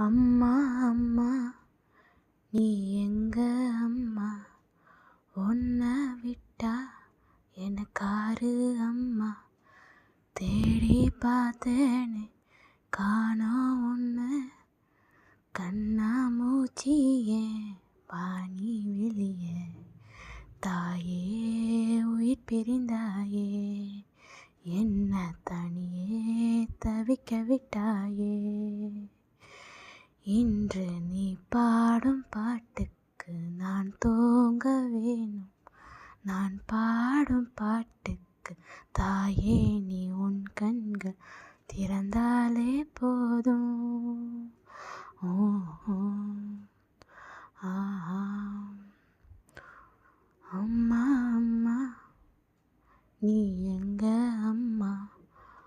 அம்மா அம்மா நீ எங்க அம்மா, உன்னை விட்டா எனக்காரு அம்மா, தேடி பார்த்தேனே காணோம் உன்னை, கண்ணா மூச்சி ஏன் பானி வெளியே, தாயே உயிர் பிரிந்தாயே, என்ன தனியே தவிக்க விட்டாயே. இன்று நீ பாடும் பாட்டுக்கு நான் தூங்க வேணும், நான் பாடும் பாட்டுக்கு தாயே நீ உன் கண்கள் திறந்தாலே போதும்.